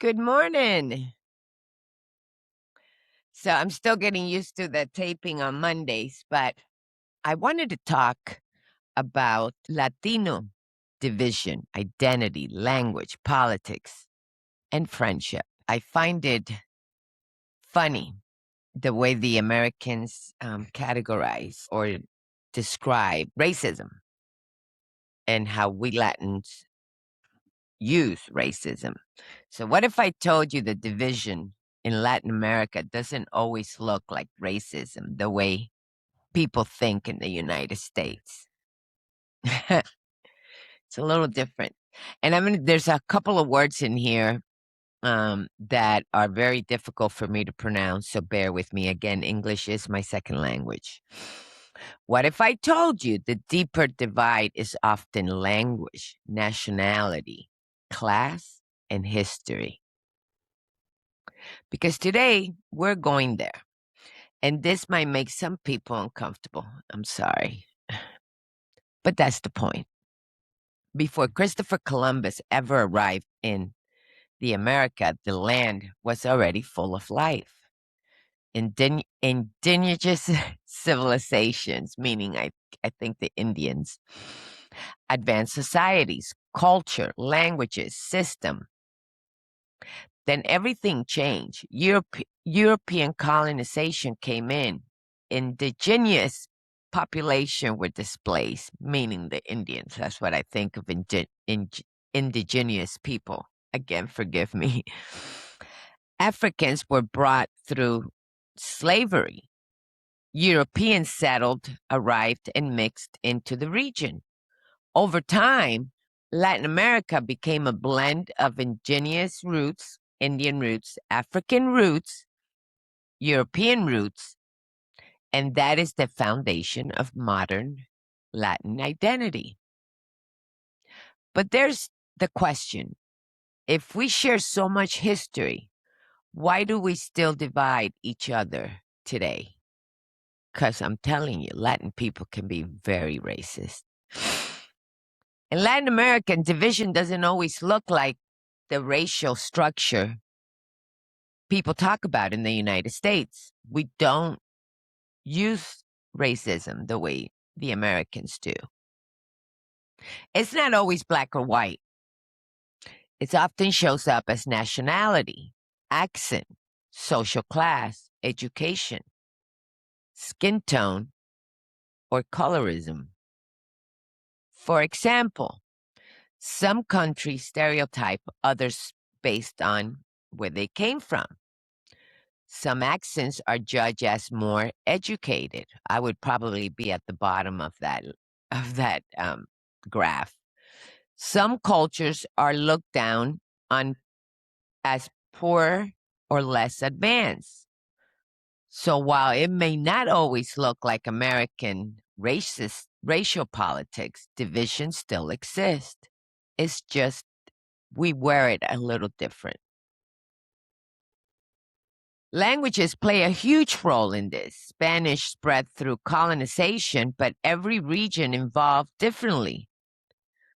Good morning. So I'm still getting used to the taping on Mondays, but I wanted to talk about Latino division, identity, language, politics, and friendship. I find it funny the way the Americans categorize or describe racism and how we Latins use racism. So, what if I told you the division in Latin America doesn't always look like racism the way people think in the United States? It's a little different. And there's a couple of words in here that are very difficult for me to pronounce. So, bear with me. Again, English is my second language. What if I told you the deeper divide is often language, nationality, class, and history? Because today we're going there. And this might make some people uncomfortable. I'm sorry. But that's the point. Before Christopher Columbus ever arrived in the America, the land was already full of life. Indigenous civilizations, meaning I think the Indians, advanced societies, culture, languages, system. Then everything changed. European colonization came in. Indigenous population were displaced, meaning the Indians. That's what I think of indigenous people. Again, forgive me. Africans were brought through slavery. Europeans settled, arrived, and mixed into the region. Over time, Latin America became a blend of indigenous roots, Indian roots, African roots, European roots, and that is the foundation of modern Latin identity. But there's the question. If we share so much history, why do we still divide each other today? Because I'm telling you, Latin people can be very racist. In Latin American, division doesn't always look like the racial structure people talk about in the United States. We don't use racism the way the Americans do. It's not always black or white. It often shows up as nationality, accent, social class, education, skin tone, or colorism. For example, some countries stereotype others based on where they came from. Some accents are judged as more educated. I would probably be at the bottom of that graph. Some cultures are looked down on as poor or less advanced. So while it may not always look like American racial politics, divisions still exist. It's just we wear it a little different. Languages play a huge role in this. Spanish spread through colonization, but every region evolved differently.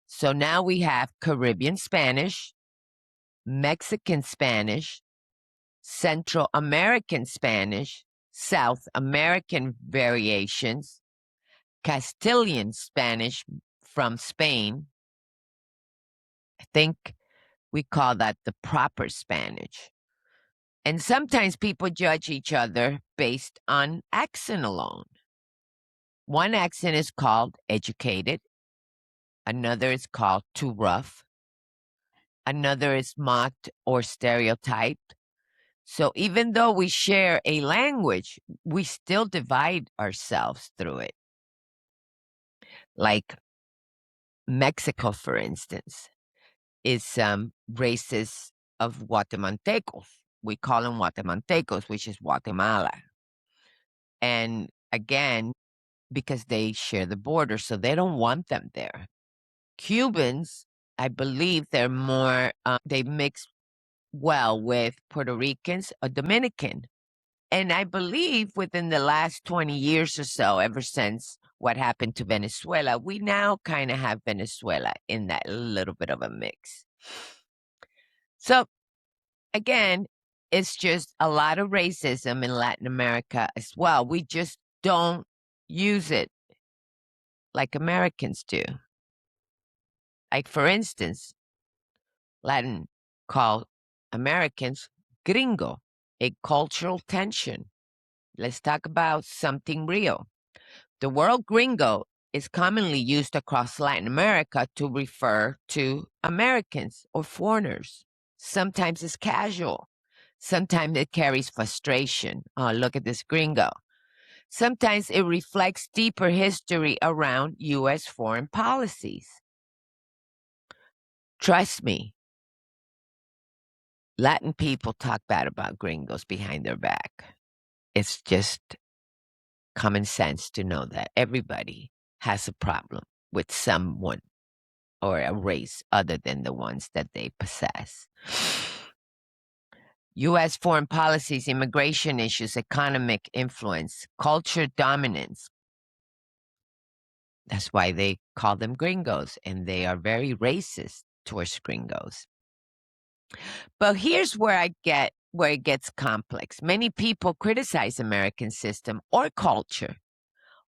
So now we have Caribbean Spanish, Mexican Spanish, Central American Spanish, South American variations, Castilian Spanish from Spain. I think we call that the proper Spanish. And sometimes people judge each other based on accent alone. One accent is called educated. Another is called too rough. Another is mocked or stereotyped. So even though we share a language, we still divide ourselves through it. Like Mexico, for instance, is races of Guatemaltecos. We call them Guatemaltecos, which is Guatemala. And again, because they share the border, so they don't want them there. Cubans, I believe they're more, they mix well with Puerto Ricans or Dominican. And I believe within the last 20 years or so, ever since what happened to Venezuela, we now kind of have Venezuela in that little bit of a mix. So again, it's just a lot of racism in Latin America as well. We just don't use it like Americans do. Like, for instance, Latin call Americans gringo, a cultural tension. Let's talk about something real. The word gringo is commonly used across Latin America to refer to Americans or foreigners. Sometimes it's casual. Sometimes it carries frustration. Oh, look at this gringo. Sometimes it reflects deeper history around U.S. foreign policies. Trust me, Latin people talk bad about gringos behind their back. It's just common sense to know that everybody has a problem with someone or a race other than the ones that they possess. U.S. foreign policies, immigration issues, economic influence, culture dominance. That's why they call them gringos, and they are very racist towards gringos. But here's where it gets complex. Many people criticize American system or culture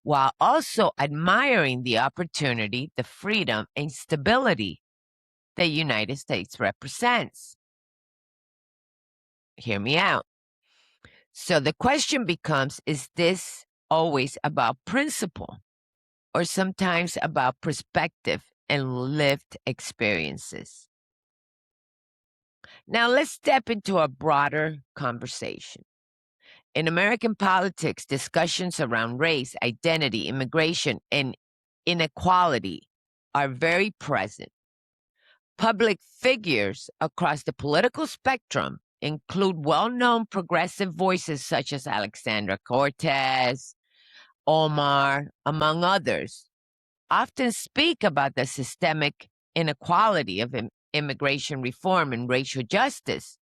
while also admiring the opportunity, the freedom, and stability the United States represents. Hear me out. So the question becomes, is this always about principle or sometimes about perspective and lived experiences? Now let's step into a broader conversation. In American politics, discussions around race, identity, immigration, and inequality are very present. Public figures across the political spectrum include well-known progressive voices such as Alexandra Cortez, Omar, among others, often speak about the systemic inequality of immigration reform and racial justice.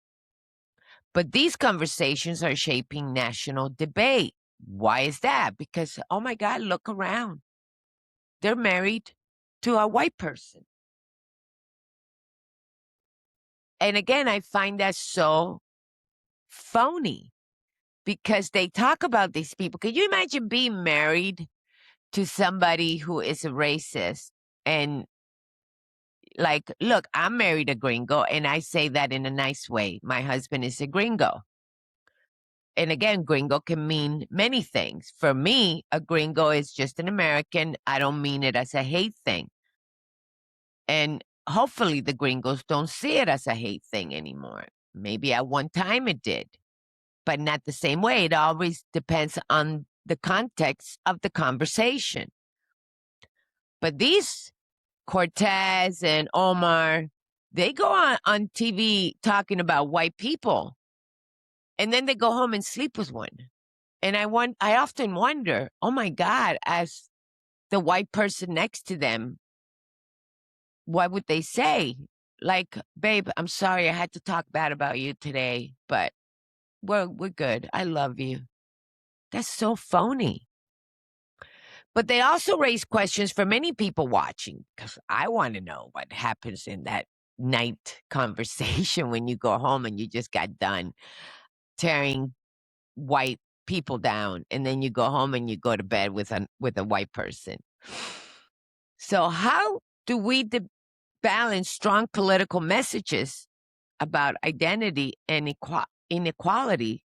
But these conversations are shaping national debate. Why is that? Because, oh my God, look around. They're married to a white person. And again, I find that so phony because they talk about these people. Can you imagine being married to somebody who is a racist and like, look, I'm married a gringo, and I say that in a nice way. My husband is a gringo. And again, gringo can mean many things. For me, a gringo is just an American. I don't mean it as a hate thing. And hopefully the gringos don't see it as a hate thing anymore. Maybe at one time it did, but not the same way. It always depends on the context of the conversation. But these Cortez and Omar, they go on TV talking about white people, and then they go home and sleep with one. And I often wonder, oh my God, as the white person next to them, what would they say? Like, babe, I'm sorry I had to talk bad about you today, but we're good. I love you. That's so phony. But they also raise questions for many people watching, because I want to know what happens in that night conversation when you go home and you just got done tearing white people down, and then you go home and you go to bed with a white person. So how do we balance strong political messages about identity and inequality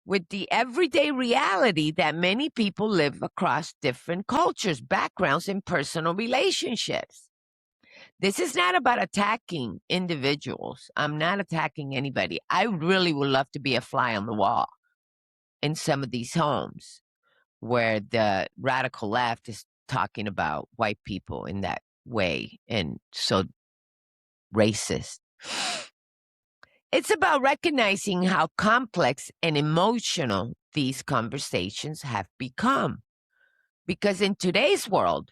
with the everyday reality that many people live across different cultures, backgrounds, and personal relationships? This is not about attacking individuals. I'm not attacking anybody. I really would love to be a fly on the wall in some of these homes where the radical left is talking about white people in that way and so racist. It's about recognizing how complex and emotional these conversations have become. Because in today's world,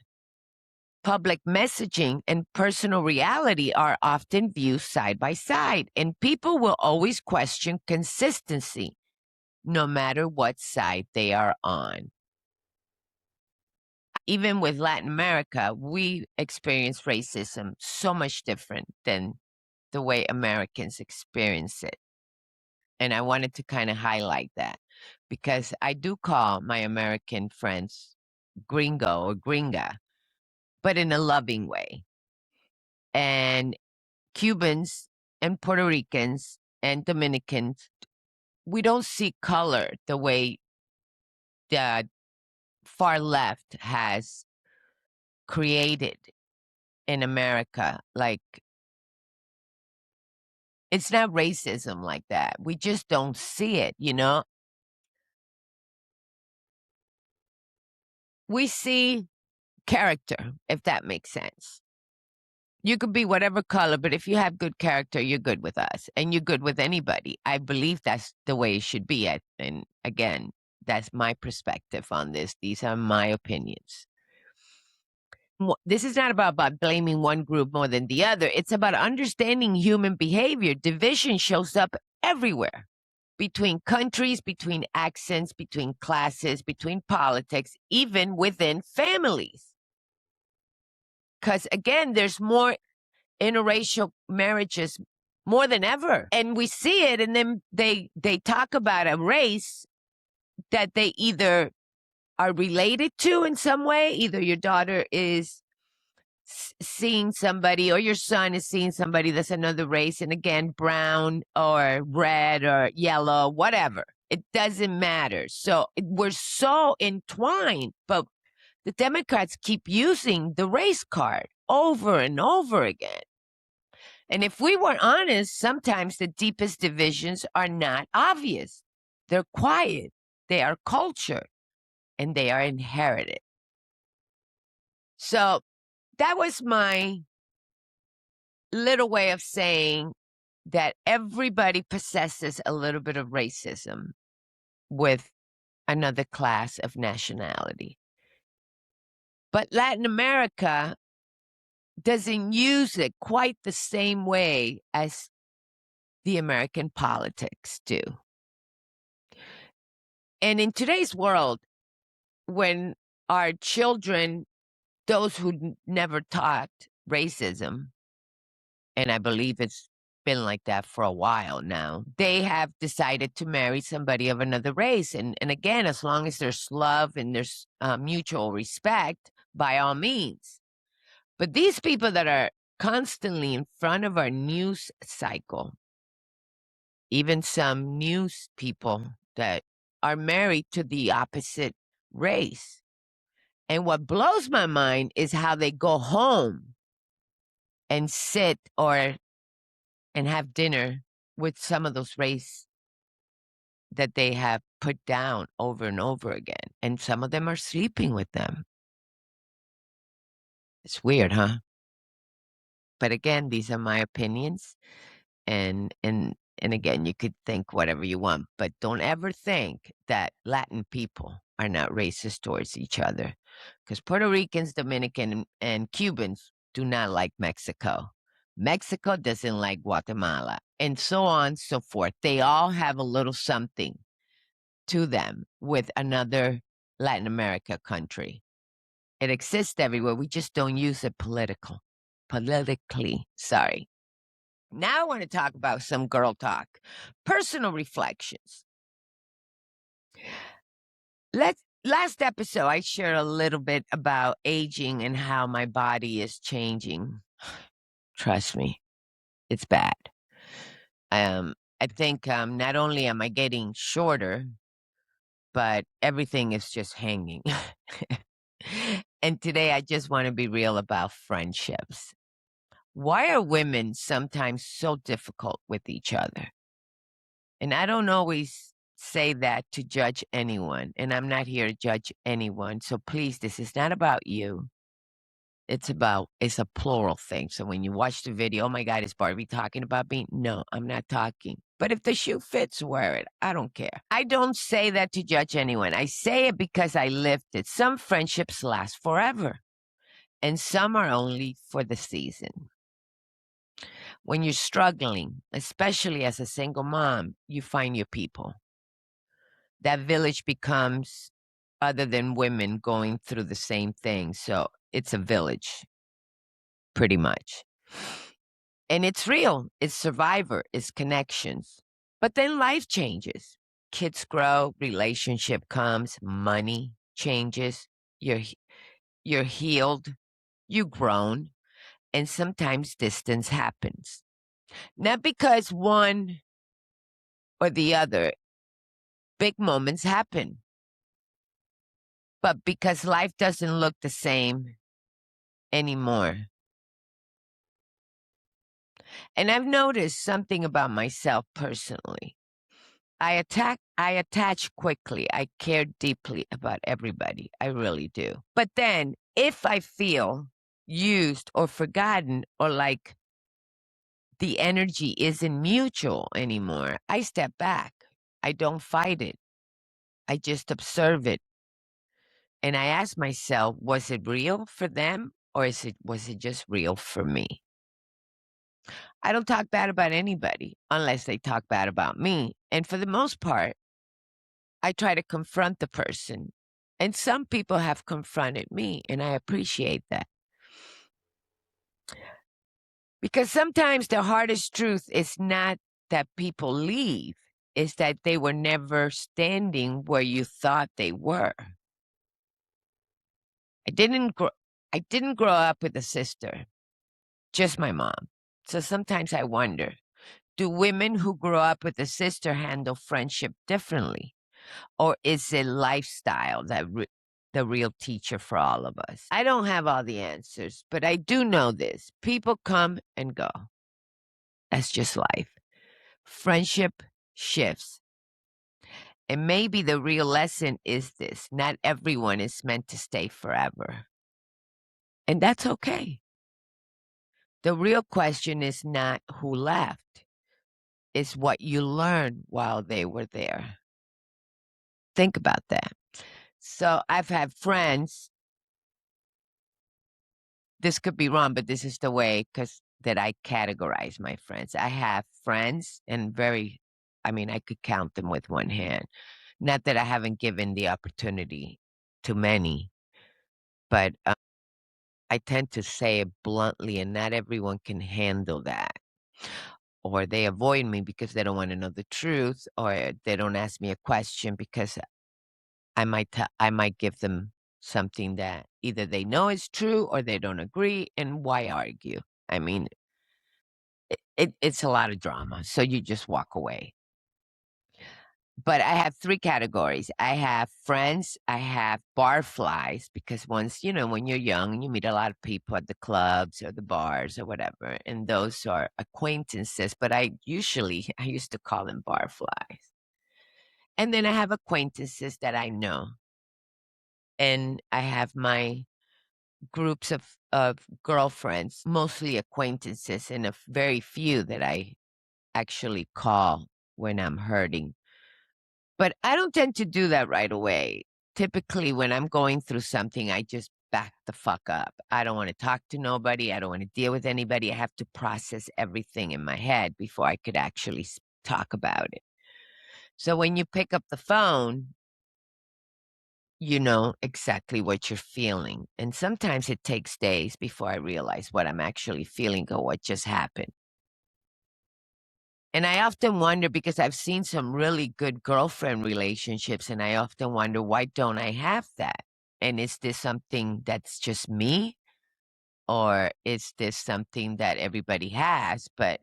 public messaging and personal reality are often viewed side by side, and people will always question consistency, no matter what side they are on. Even with Latin America, we experience racism so much different than the way Americans experience it. And I wanted to kind of highlight that because I do call my American friends gringo or gringa, but in a loving way. And Cubans and Puerto Ricans and Dominicans, we don't see color the way the far left has created in America. Like, it's not racism like that. We just don't see it, you know? We see character, if that makes sense. You could be whatever color, but if you have good character, you're good with us and you're good with anybody. I believe that's the way it should be. And again, that's my perspective on this. These are my opinions. This is not about blaming one group more than the other. It's about understanding human behavior. Division shows up everywhere, between countries, between accents, between classes, between politics, even within families. Because again, there's more interracial marriages more than ever. And we see it, and then they talk about a race that they either are related to in some way. Either your daughter is seeing somebody or your son is seeing somebody that's another race, and again, brown or red or yellow, whatever. It doesn't matter. So we're so entwined, but the Democrats keep using the race card over and over again. And if we were honest, sometimes the deepest divisions are not obvious. They're quiet, they are culture, and they are inherited. So that was my little way of saying that everybody possesses a little bit of racism with another class of nationality. But Latin America doesn't use it quite the same way as the American politics do. And in today's world, when our children, those who never taught racism, and I believe it's been like that for a while now, they have decided to marry somebody of another race. And again, as long as there's love and there's mutual respect, by all means. But these people that are constantly in front of our news cycle, even some news people that are married to the opposite race. And what blows my mind is how they go home and sit and have dinner with some of those race that they have put down over and over again. And some of them are sleeping with them. It's weird, huh? But again, these are my opinions. And again, you could think whatever you want, but don't ever think that Latin people are not racist towards each other. Because Puerto Ricans, Dominican, and Cubans do not like Mexico. Mexico doesn't like Guatemala, and so on, so forth. They all have a little something to them with another Latin America country. It exists everywhere. We just don't use it politically. Sorry. Now I want to talk about some girl talk, personal reflections. Last episode, I shared a little bit about aging and how my body is changing. Trust me, it's bad. I think not only am I getting shorter, but everything is just hanging. And today I just want to be real about friendships. Why are women sometimes so difficult with each other? And I don't always say that to judge anyone, and I'm not here to judge anyone. So please, this is not about you. It's a plural thing. So when you watch the video, oh my God, is Barbie talking about me? No, I'm not talking. But if the shoe fits, wear it. I don't care. I don't say that to judge anyone. I say it because I lived it. Some friendships last forever, and some are only for the season. When you're struggling, especially as a single mom, you find your people. That village becomes other than women going through the same thing. So it's a village, pretty much. And it's real. It's survivor. It's connections. But then life changes. Kids grow, relationship comes, money changes. You're healed, you've grown, and sometimes distance happens. Not because one or the other, big moments happen, but because life doesn't look the same anymore. And I've noticed something about myself personally. I attach quickly. I care deeply about everybody. I really do. But then if I feel used or forgotten or like the energy isn't mutual anymore, I step back. I don't fight it. I just observe it. And I ask myself, was it real for them or was it just real for me? I don't talk bad about anybody unless they talk bad about me. And for the most part, I try to confront the person. And some people have confronted me, and I appreciate that. Because sometimes the hardest truth is not that people leave, it's that they were never standing where you thought they were. I didn't grow I didn't grow up with a sister, just my mom. So sometimes I wonder, do women who grow up with a sister handle friendship differently? Or is it lifestyle the real teacher for all of us? I don't have all the answers, but I do know this. People come and go. That's just life. Friendship shifts. And maybe the real lesson is this: not everyone is meant to stay forever. And that's okay. The real question is not who left, it's what you learned while they were there. Think about that. So I've had friends, this could be wrong, but this is the way that I categorize my friends. I have friends and I could count them with one hand. Not that I haven't given the opportunity to many, but I tend to say it bluntly, and not everyone can handle that. Or they avoid me because they don't want to know the truth, or they don't ask me a question because I might give them something that either they know is true or they don't agree, and why argue? I mean, it's a lot of drama, so you just walk away. But I have 3 categories. I have friends, I have barflies, because when you're young, you meet a lot of people at the clubs or the bars or whatever, and those are acquaintances, but I used to call them barflies. And then I have acquaintances that I know, and I have my groups of girlfriends, mostly acquaintances, and a very few that I actually call when I'm hurting. But I don't tend to do that right away. Typically, when I'm going through something, I just back the fuck up. I don't want to talk to nobody. I don't want to deal with anybody. I have to process everything in my head before I could actually talk about it. So when you pick up the phone, you know exactly what you're feeling. And sometimes it takes days before I realize what I'm actually feeling or what just happened. And I often wonder, because I've seen some really good girlfriend relationships, and I often wonder, why don't I have that? And is this something that's just me? Or is this something that everybody has? But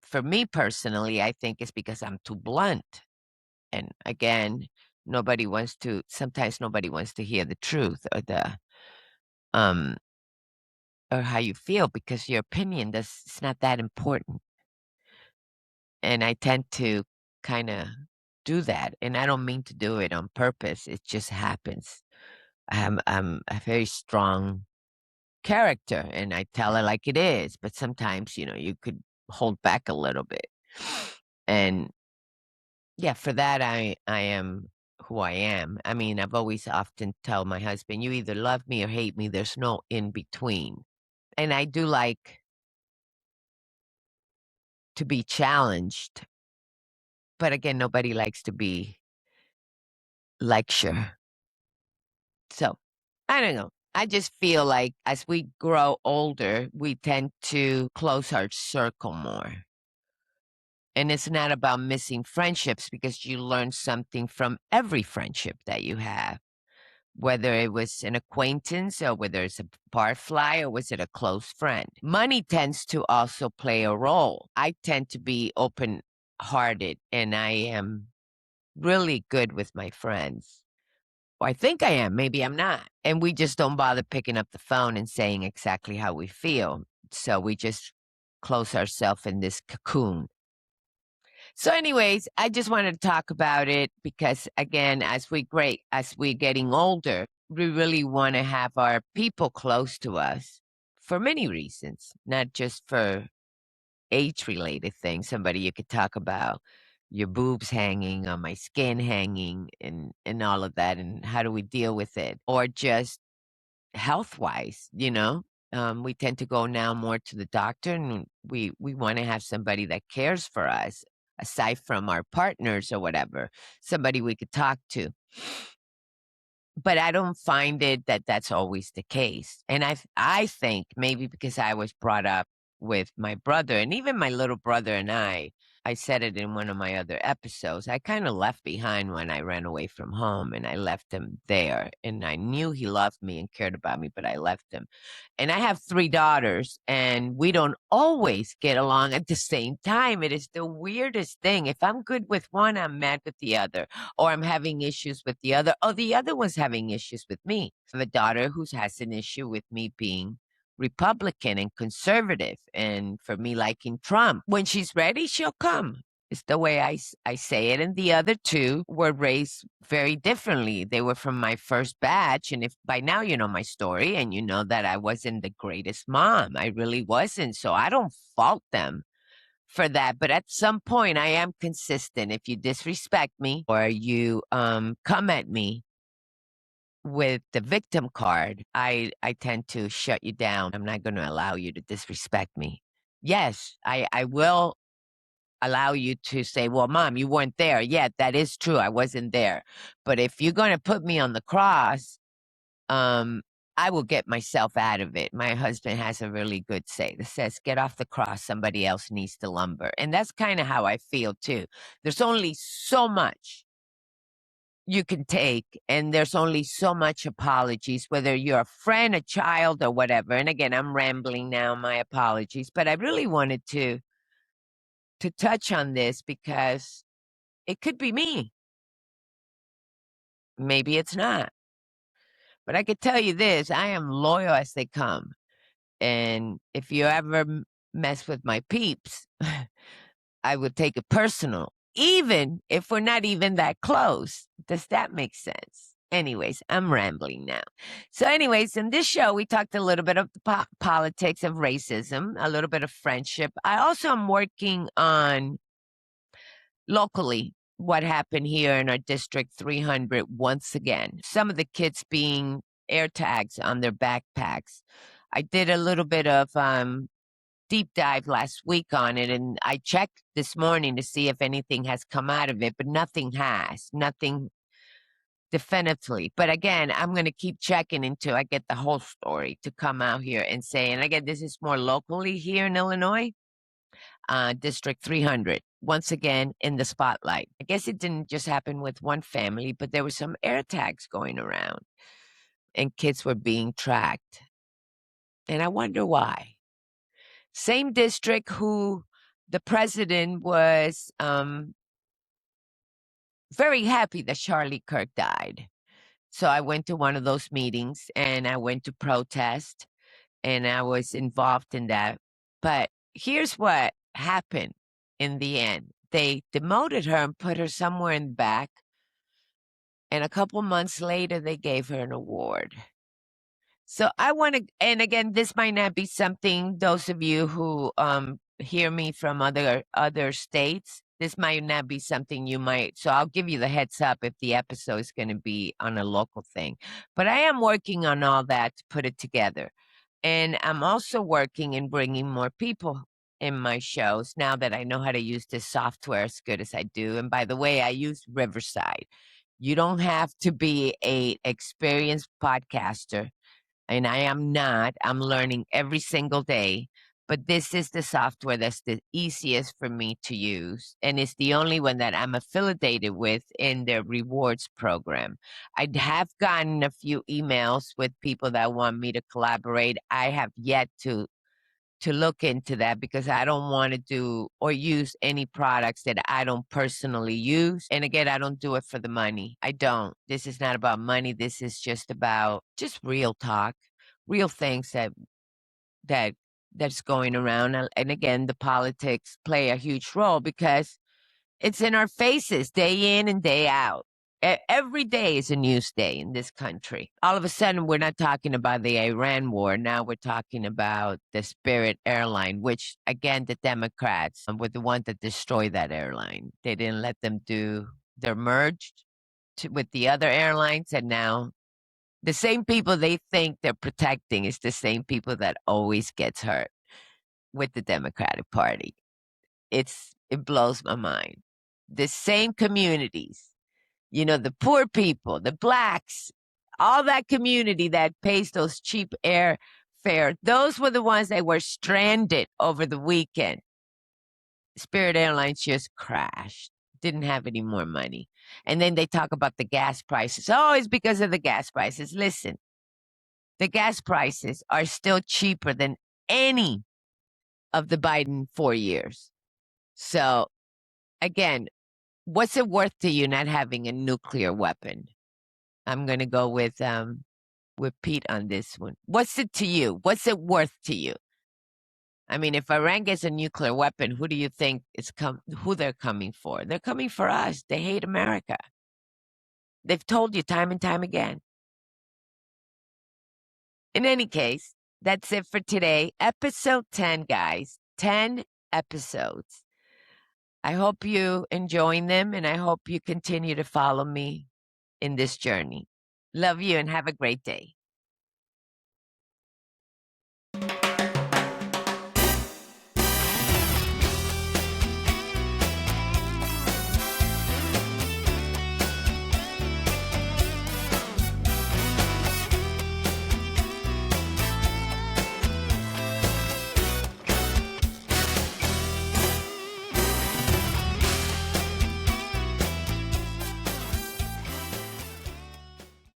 for me personally, I think it's because I'm too blunt. And again, sometimes nobody wants to hear the truth um, or how you feel, because your opinion it's not that important. And I tend to kind of do that, and I don't mean to do it on purpose. It just happens. I'm a very strong character, and I tell it like it is. But sometimes, you could hold back a little bit. And yeah, for that, I am who I am. I mean, I've always often tell my husband, you either love me or hate me. There's no in between. And I do like to be challenged. But again, nobody likes to be lecture. So, I don't know. I just feel like as we grow older, we tend to close our circle more. And it's not about missing friendships because you learn something from every friendship that you have, whether it was an acquaintance or whether it's a barfly or was it a close friend. Money tends to also play a role. I tend to be open hearted and I am really good with my friends. Or I think I am, maybe I'm not. And we just don't bother picking up the phone and saying exactly how we feel. So we just close ourselves in this cocoon. So, anyways, I just wanted to talk about it because, again, as we're getting older, we really want to have our people close to us for many reasons, not just for age-related things. Somebody you could talk about your boobs hanging or my skin hanging and all of that, and how do we deal with it, or just health-wise, you know? We tend to go now more to the doctor, and we wanna have somebody that cares for us, aside from our partners or whatever, somebody we could talk to. But I don't find it that that's always the case, and I think maybe because I was brought up with my brother, and even my little brother and I said it in one of my other episodes, I kinda left behind when I ran away from home, and I left him there, and I knew he loved me and cared about me, but I left him. And I have 3 daughters, and we don't always get along at the same time. It is the weirdest thing. If I'm good with one, I'm mad with the other, or I'm having issues with the other, or the other one's having issues with me. I have a daughter who has an issue with me being Republican and conservative, and for me liking Trump. When she's ready, she'll come. It's the way I say it. And the other 2 were raised very differently. They were from my first batch. And if by now you know my story and you know that I wasn't the greatest mom, I really wasn't. So I don't fault them for that. But at some point, I am consistent. If you disrespect me or you come at me with the victim card, I tend to shut you down. I'm not going to allow you to disrespect me. Yes, I will allow you to say, well, mom, you weren't there. Yeah, that is true. I wasn't there. But if you're going to put me on the cross, um, I will get myself out of it. My husband has a really good say that says, get off the cross. Somebody else needs to lumber. And that's kind of how I feel too. There's only so much you can take, and there's only so much apologies, whether you're a friend, a child, or whatever. And again, I'm rambling now, my apologies, but I really wanted to touch on this because it could be me. Maybe it's not. But I could tell you this, I am loyal as they come. And if you ever mess with my peeps, I would take it personal, even if we're not even that close. Does that make sense? Anyways, I'm rambling now. So, anyways, in this show, we talked a little bit of the politics of racism, a little bit of friendship. I also am working on locally what happened here in our District 300 once again. Some of the kids being air tags on their backpacks. I did a little bit of deep dive last week on it, and I checked this morning to see if anything has come out of it, but nothing has. Nothing definitively. But again, I'm going to keep checking until I get the whole story to come out here and say, and again, this is more locally here in Illinois. District 300, once again in the spotlight. I guess it didn't just happen with one family, but there were some air tags going around and kids were being tracked. And I wonder why. Same district who the president was very happy that Charlie Kirk died. So I went to one of those meetings and I went to protest and I was involved in that. But here's what happened in the end. They demoted her and put her somewhere in the back. And a couple months later, they gave her an award. So I want to, and again, this might not be something, those of you who hear me from other states, this might not be something you might, so I'll give you the heads up if the episode is going to be on a local thing. But I am working on all that to put it together. And I'm also working in bringing more people in my shows now that I know how to use this software as good as I do. And by the way, I use Riverside. You don't have to be a experienced podcaster, and I am not. I'm learning every single day. But this is the software that's the easiest for me to use. And it's the only one that I'm affiliated with in their rewards program. I have gotten a few emails with people that want me to collaborate. I have yet to look into that because I don't want to do or use any products that I don't personally use. And again, I don't do it for the money. I don't. This is not about money. This is just about just real talk, real things that that's going around. And again, the politics play a huge role because it's in our faces day in and day out. Every day is a news day in this country. All of a sudden, we're not talking about the Iran war. Now we're talking about the Spirit airline, which, again, the Democrats were the ones that destroyed that airline. They didn't let them do, they're merged with the other airlines. And now the same people they think they're protecting is the same people that always gets hurt with the Democratic Party. It blows my mind. The same communities, the poor people, the blacks, all that community that pays those cheap airfare, those were the ones that were stranded over the weekend. Spirit Airlines just crashed, didn't have any more money. And then they talk about the gas prices. Oh, it's because of the gas prices. Listen, the gas prices are still cheaper than any of the Biden 4 years. So again, what's it worth to you not having a nuclear weapon? I'm going to go with Pete on this one. What's it to you? What's it worth to you? I mean, if Iran gets a nuclear weapon, who do you think who they're coming for? They're coming for us. They hate America. They've told you time and time again. In any case, that's it for today. Episode 10, guys. 10 episodes. I hope you enjoying them, and I hope you continue to follow me in this journey. Love you and have a great day.